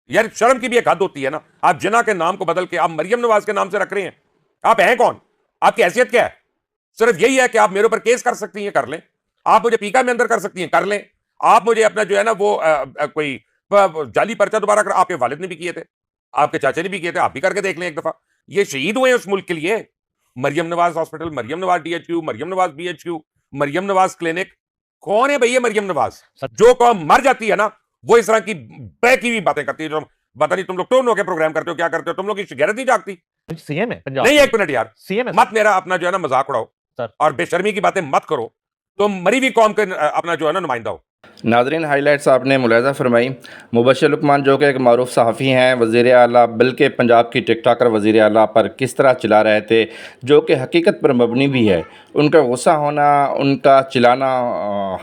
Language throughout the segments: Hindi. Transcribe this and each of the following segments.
यार शर्म की भी एक हद होती है ना। आप जिना के नाम को बदल के आप मरियम नवाज के नाम से रख रहे हैं। आप हैं कौन? आपकी हैसियत क्या है? सिर्फ यही है कि आप मेरे ऊपर केस कर सकती हैं, कर लें। आप मुझे पीका में अंदर कर सकती हैं, कर लें। आप मुझे अपना जो है ना वो कोई जाली पर्चा दोबारा कर, आपके वालिद ने भी किए थे, आपके चाचा ने भी किए थे, आप भी करके देख लें एक दफा। ये शहीद हुए उस मुल्क के लिए। Maryam Nawaz hospital, Maryam Nawaz DHQ, Maryam Nawaz BHQ, Maryam Nawaz clinic. कौन है भैया मरियम नवाज? जो कौम मर जाती है ना, वो इस तरह की बहकी हुई बातें करती है। जो पता नहीं तुम लोग टोन होकर प्रोग्राम करते हो, क्या करते हो तुम लोग, की गैरत नहीं जागती? सीएम है पंजाब। नहीं, एक मिनट यार, सीएम है मत मेरा अपना जो है ना मजाक उड़ाओ सर। और बेशर्मी की बातें मत करो। तुम मरी हुई कौम के अपना जो है ना नुमाइंदा हो। नाज़रीन, हाईलाइट्स आपने मुलाहिज़ा फरमाई। मुबश्शिर लुकमान जो कि एक मारूफ सहाफ़ी हैं, वज़ीर आला, बल्कि पंजाब की टिकटॉकर वज़ीर आला पर किस तरह चिल्ला रहे थे, जो कि हकीकत पर मबनी भी है। उनका गुस्सा होना, उनका चिल्लाना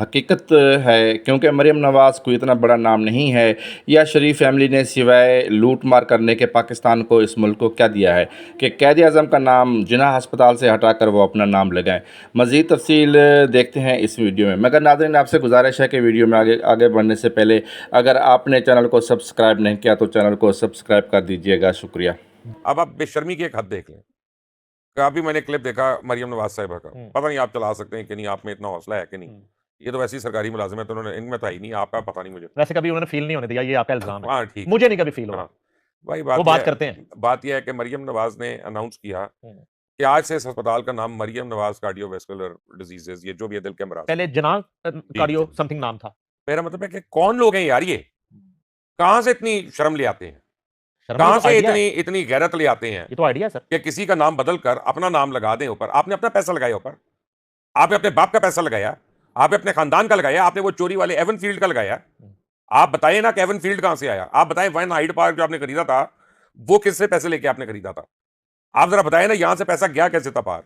हकीकत है, क्योंकि मरियम नवाज़ कोई इतना बड़ा नाम नहीं है। या शरीफ फैमिली ने सिवाय लूट मार करने के पाकिस्तान को, इस मुल्क को क्या दिया है कि क़ायद आज़म का नाम जिन्ना हस्पताल से हटाकर वो अपना नाम लगाएं। मज़ीद तफसील देखते हैं इस वीडियो में, मगर नाज़रीन आपसे गुजारिश है कि वीडियो में आगे बढ़ने से पहले अगर आपने चैनल को सब्सक्राइब नहीं किया तो चैनल को सब्सक्राइब कर दीजिएगा। शुक्रिया। अब आप बेशर्मी की एक हद देख लें। अभी मैंने क्लिप देखा मरियम नवाज साहिबा का, पता नहीं आप चला सकते हैं कि नहीं, आप में इतना हौसला है कि नहीं। ये तो वैसी सरकारी मुलाजिम है, तो उन्होंने, इनमें तो ही नहीं, आपका पता नहीं मुझे। वैसे कभी उन्होंने फील नहीं होने दिया, ये आपका इल्जाम है। हाँ ठीक, मुझे नहीं कभी फील हो रहा। भाई वो बात करते हैं। बात यह है कि मरियम नवाज ने अनाउंस किया कि आज से इस अस्पताल का नाम मरियम नवाज कार्डियोवैस्कुलर डिजीजेज, ये जो भी है दिल के अमराज। पहले जना कार्डियो समथिंग नाम था। मेरा मतलब है कि कौन लोग हैं यार ये? कहां से इतनी शर्म ले आते हैं? शर्म कहां तो से आइडिया है। इतनी गैरत ले आते हैं ये तो आइडिया है सर। कि किसी का नाम बदल कर अपना नाम लगा दें ऊपर? आपने अपना पैसा लगाया ऊपर, आपने अपने बाप का पैसा लगाया, आपने अपने खानदान का लगाया, आपने वो चोरी वाले एवन फील्ड का लगाया। आप बताइए ना कि एवन फील्ड कहां से आया? आप बताएं वन हाइड पार्क जो आपने खरीदा था, वो किससे पैसे लेके आपने खरीदा था? आप जरा बताएं ना, यहां से पैसा गया कैसे था पार?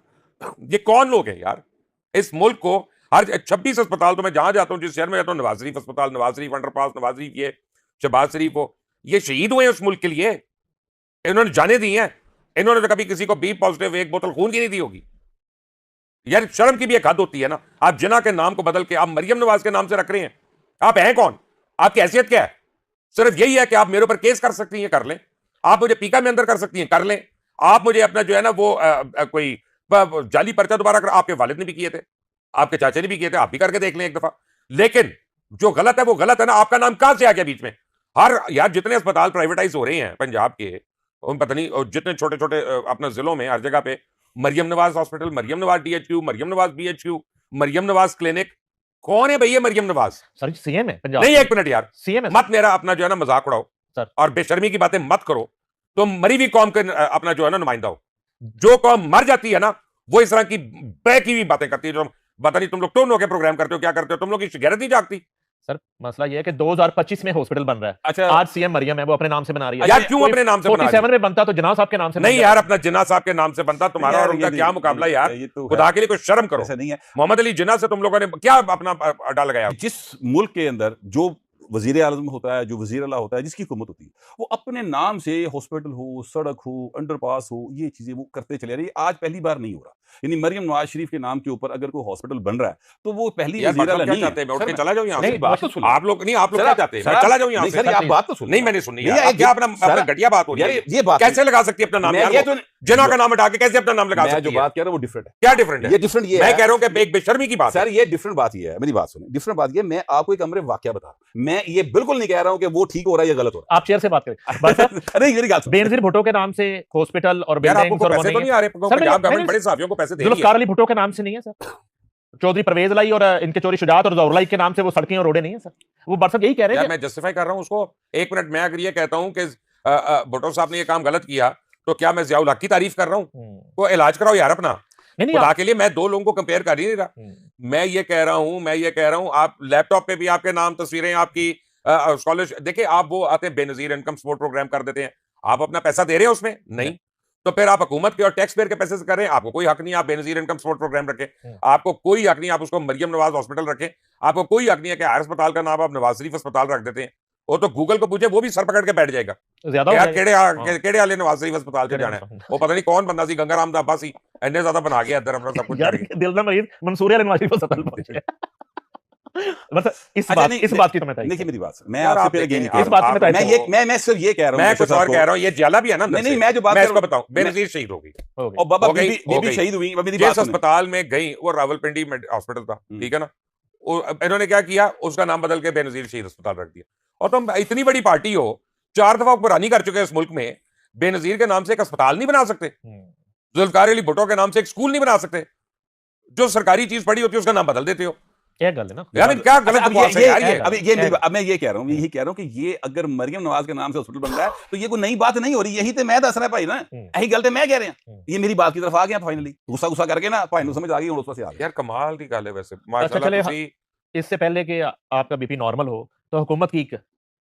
ये कौन लोग हैं यार? इस मुल्क को हर 26 अस्पताल, तो मैं जहां जाता हूं, जिस शहर में जाता हूं, नवाज शरीफ अस्पताल, नवाज शरीफ अंडरपास, नवाज शरीफ ये, शहबाज शरीफ हो, ये शहीद हुए उस मुल्क के लिए। इन्होंने जाने दी हैं। इन्होंने तो कभी किसी को बी पॉजिटिव एक बोतल खून की नहीं दी होगी। यार शर्म की भी एक हद होती है ना। आप जिना के नाम को बदल के आप मरियम नवाज के नाम से रख रहे हैं। आप हैं कौन? आपकी हैसियत क्या है? सिर्फ यही है कि आप मेरे ऊपर केस कर सकती हैं, कर लें। आप मुझे पीका में अंदर कर सकती हैं, कर लें। आप मुझे अपना जो है ना वो कोई जाली पर्चा दोबारा कर, आपके वालिद ने भी किए थे, आपके चाचा ने भी किए थे, आप भी करके देख लें एक दफा। लेकिन जो गलत है वो गलत है ना। आपका नाम कहां से आ गया बीच में? हर यार जितने अस्पताल प्राइवेटाइज हो रहे हैं पंजाब के, उन पता नहीं, और जितने छोटे छोटे अपना जिलों में हर जगह पे Maryam Nawaz hospital, Maryam Nawaz DHQ, Maryam Nawaz BHQ, Maryam Nawaz clinic. कौन है भैया मरियम नवाज? सर सीएम है पंजाब। नहीं, एक मिनट यार, सीएम है मत मेरा अपना जो है ना मजाक उड़ाओ सर। और बेशर्मी की बातें मत करो। तुम मरी हुई कौम के अपना जो है ना नुमाइंदा हो। जो कौम मर जाती है ना, वो इस तरह की बहकी हुई बातें करती है। जो पता नहीं तुम लोग टोन होकर प्रोग्राम करते हो, क्या करते हो तुम लोग, की गैरत नहीं जागती? सर मसला ये है कि 2025 में हॉस्पिटल बन रहा है। अच्छा, आज सीएम मरियम है, वो अपने नाम से बना रही है। यार क्यों अपने नाम से बना रही है? 47 में बनता तो जना साहब के नाम से नहीं यार, अपना जिन्ना साहब के नाम से बनता। तुम्हारा और उनका क्या मुकाबला यार? खुदा के लिए कुछ शर्म करो। ऐसा नहीं है। मोहम्मद अली जिन्ना से तुम लोगों ने क्या अपना अड्डा लगाया? जिस मुल्क के अंदर जो वजीर आजम होता है, जो वजीर अला होता है, जिसकी हुकूमत होती है, वो अपने नाम से हॉस्पिटल हो, सड़क हो, अंडरपास हो, ये चीजें वो करते चले रही है। आज पहली बार नहीं हो रहा। यानी मरियम नवाज शरीफ के नाम के ऊपर अगर कोई हॉस्पिटल बन रहा है तो वो पहली वजीर अला नहीं है। मैं उठ के चला जाऊं यहाँ से? नहीं, बात तो सुनो। आप लोग नहीं, आप लोग क्या चाहते हैं? मैं चला जाऊं यहाँ से? सर, आप बात तो सुनो। नहीं, मैंने सुनी नहीं, यार। क्या अपना घटिया बात हो रही है? ये बात कैसे लगा सकती है अपना नाम यार? ये तो जिना का नाम हटा के कैसे अपना नाम लगा मैं सकती जो है? बात कह रहा हूं वो डिफरेंट है। क्या डिफरेंट है? ये डिफरेंट ये मैं है। कह रहा हूं कि एक बेशर्मी की बात है। सर ये डिफरेंट बात ये है, मेरी बात सुनिए। डिफरेंट बात ये, मैं आपको एक अमरे वाकया बता रहा हूं। मैं ये बिल्कुल नहीं कह रहा हूं कि वो ठीक हो रहा है या गलत हो रहा आप चेयर से बात करें। है। नहीं, मेरी बात सुनो। बेनजीर भुट्टो के नाम से हॉस्पिटल और यार बिल्डिंग्स आपको और पैसे तो नहीं आ रहे? पंजाब गवर्नमेंट बड़े साफियों को पैसे दे रही है। जुल्फकार अली भुट्टो के नाम से नहीं है सर। चौधरी परवेज लाई और इनके चोरी शुजात और जौहर लाई के नाम से वो सड़कें और रोडें नहीं है सर। वो बरसक यही कह रहे हैं। यार मैं जस्टिफाई कर रहा हूं उसको। एक मिनट, मैं अगर ये कहता हूं कि भुट्टो साहब ने ये काम गलत किया, तो क्या मैं जियाउल हक की तारीफ कर रहा हूं? वो इलाज कराओ यार अपना। नहीं खुदा के लिए मैं दो लोगों को कंपेयर कर ही नहीं रहा। मैं ये कह रहा हूं आप लैपटॉप पे भी आपके नाम, तस्वीरें आपकी, स्कॉलरशिप देखिए। आप वो आते हैं बेनजीर इनकम सपोर्ट प्रोग्राम कर देते हैं, आप अपना पैसा दे रहे हैं उसमें? नहीं। तो फिर आप हुकूमत के और टैक्स पेयर के पैसे से कर रहे हैं। आपको कोई हक नहीं आप बेनजीर इनकम सपोर्ट प्रोग्राम रखें। आपको कोई हक नहीं आप उसको मरियम नवाज हॉस्पिटल रखें। आपको कोई हक नहीं है कि हर अस्पताल का नाम आप नवाज शरीफ अस्पताल रख देते हैं। वो तो गूगल को पूछे, वो भी सर पकड़ के बैठ जाएगा। ज्यादा यार केड़े वाले नवाज शरीफ अस्पताल से जाना है? वो पता नहीं कौन बंदा सी, गंगाराम दा अब्बासी इतने ज्यादा बना गया इधर अपना सब कुछ। यार दिल ना मरीज मंसूर अली नवाज शरीफ अस्पताल पहुंच गया। मतलब इस अच्छा, बात नहीं, इस बात की तो मैं तारीफ देखिए मेरी बात, मैं यार, आपसे आप फिर again देखें, कह इस रहा बात हूँ, की मैं तारीफ मैं सिर्फ ये कह रहा हूँ मैं मुबशर कुछ और साहब को- कह रहा हूँ, ये जाला भी है ना अंदर नहीं, से। मैं जो बात मैं कर इसको रहा हूँ- बताऊं, बेनजीर शहीद होगी, हो गई। और बाबा हो गई, बीबी हो बीबी गई। शहीद हुई, अब मेरी जिस बात सुने। अस्पताल में गई वो रावलपिंडी हॉस्पिटल था, ठीक है ना, इन्होंने क्या किया, उसका नाम बदल के बेनजीर शहीद अस्पताल रख दिया। और तुम इतनी बड़ी पार्टी हो, 4 दफा हुक्मरानी कर चुके हैं इस मुल्क में, बेनजीर के नाम से एक अस्पताल नहीं बना सकते, जुल्फकार अली भुट्टो के नाम से एक स्कूल नहीं बना सकते, जो सरकारी चीज पड़ी होती है उसका नाम बदल देते हो। क्या गल है ना, यार क्या गलत अब बकवास है यार ये। अब अब मैं ये कह रहा हूँ, यही कह रहा हूँ कि ये अगर मरियम नवाज के नाम से हॉस्पिटल बन रहा है तो ये कोई नई बात नहीं हो रही, यही तो मैं दस रहा भाई ना, यही गलत है मैं कह रहे हैं। ये मेरी बात की तरफ आ गया फाइनली, गुस्सा गुस्सा करके ना भाई समझ आ गई और उसमें से आ गया। यार कमाल की गल है वैसे, अच्छा माशाल्लाह चले, तुसी इससे पहले कि आपका बीपी नॉर्मल हो तो हुकूमत की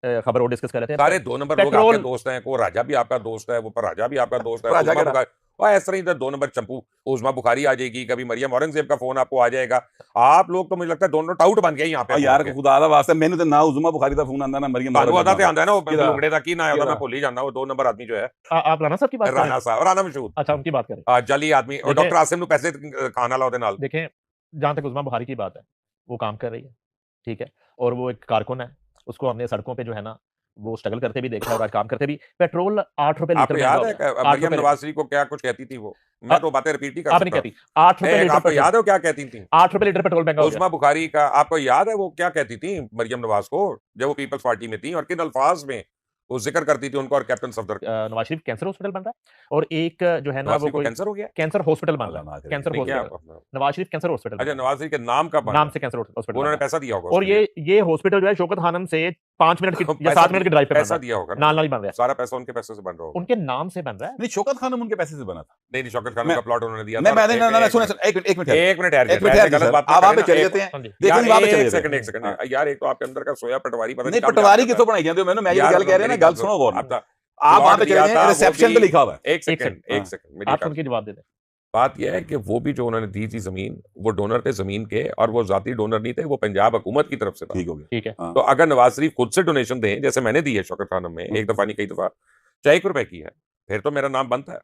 खबर वो डिस्कस कर रहे थे। सारे 2 नंबर लोग पेट्रोल- आपके दोस्त हैं, को राजा भी आपका दोस्त है, वो पर राजा भी आपका दोस्त है, राजा उस्मा क्या? बुखारी, और इस तरह ही 2 नंबर चंपू, उस्मा बुखारी आ जाएगी, कभी मरियम औरंगजेब का फोन आपको आ जाएगा। आप लोग तो मुझे लगता है दोनों टाउट बन गए यहाँ पे और यार खुदा दा वास्ते मैंने तो ना उजुमा बुखारी दा फोन आंदा ना मरियम ਤੁਹਾਨੂੰ ਆਦਾ ਤੇ ਆਂਦਾ है ना, वो किदा? लुंगड़े का की ना है, किदा? मैं भूल ही जाना, वो 2 नंबर आदमी जो है, आप राणा साहब की बात कर रहे राणा हैं? साहब, राणा मशहूर, अच्छा, उनकी बात करें। जाली आदमी, और देखिए- डॉक्टर आसिम ਨੂੰ पैसे ਖਾਣ ਵਾਲਾ ਉਹਦੇ ਨਾਲ। देखें, जहां तक उस्मा बुखारी की बात है, वो काम कर रही है, ठीक है, और वो एक कारकुन है, उसको हमने सड़कों पे जो है ना वो स्ट्रगल करते भी देखा है और आज काम करते भी। पेट्रोल 8 रुपए लीटर आपको महंगा याद हो है गया, कि 8 मरियम रुपए नवाज शरीफ को क्या कुछ कहती थी वो? मैं तो बातें रिपीट ही कर आप नहीं सकता कहती 8 रुपए हूं। लीटर आपको पेट्रोल, याद है वो क्या कहती थी? 8 रुपए लीटर पेट्रोल महंगा हो गया। उस्मा बुखारी का आपको याद है वो क्या कहती थी मरियम नवाज को जब वो पीपल्स पार्टी में थी, और किन अल्फाज में वो जिक्र करती थी उनको और captain Safdar? Nawaz Sharif cancer hospital बन रहा है और एक जो है ना नवाज वो शरीफ को कोई कैंसर हो गया? कैंसर हॉस्पिटल बन अल्लाह रहा ना है, करे। कैंसर नहीं, क्या hospital, Nawaz Sharif cancer hospital अच्छा, बन रहा नवाज शरीफ के नाम का है, नाम से कैंसर हॉस्पिटल उन्होंने बन रहा पैसा दिया होगा है। और ये हॉस्पिटल जो है शौकत खानम से 5 मिनट की या 7 मिनट की ड्राइव पे बन पैसा रहा दिया होगा है, ना, नाल नाल ही बन रहा है, सारा पैसा उनके पैसे से बन रहा होगा। उनके नाम से बन रहा है। नहीं, शौकत खानम उनके पैसे से बना था। नहीं शौकत खान मैं- का प्लॉट उन्होंने दिया मैं था। मैं ना ना एक सुने मिनट, एक मिनट एक मिनट ठहर एक मिनट जाइए, ठहर गलत बात आप वहां पे चले एक- जाते हैं, हाँ जी। देखो यार, वहां पे चले एक जाते सेकंड, हैं। एक सेकंड, हाँ। यार एक तो आपके अंदर का सोया पटवारी पता नहीं कब पटवारी जाता किसको बनाई जाती है, मैं ये यार, गल कह रहे हैं ना, मेरी गल बात सुनो गौर आपका आप वहां पे प्लॉट चले दिया था, जाएं, वो रिसेप्शन भी- पे लिखा हुआ है। एक सेकंड, हाँ। एक सेकंड, मेरी आप बात- उनकी जवाब दे दें। बात यह है कि वो भी जो उन्होंने दी थी जमीन, वो डोनर थे जमीन के, और वो जाती डोनर नहीं थे, वो पंजाब हुकूमत की तरफ से था। ठीक हो गया। ठीक है, हाँ। तो अगर नवाज शरीफ खुद से डोनेशन दें, जैसे मैंने दी है शौकत खानम में, एक दफा नहीं कई दफा, चाहे 1 रुपए की है, फिर तो मेरा नाम बनता है।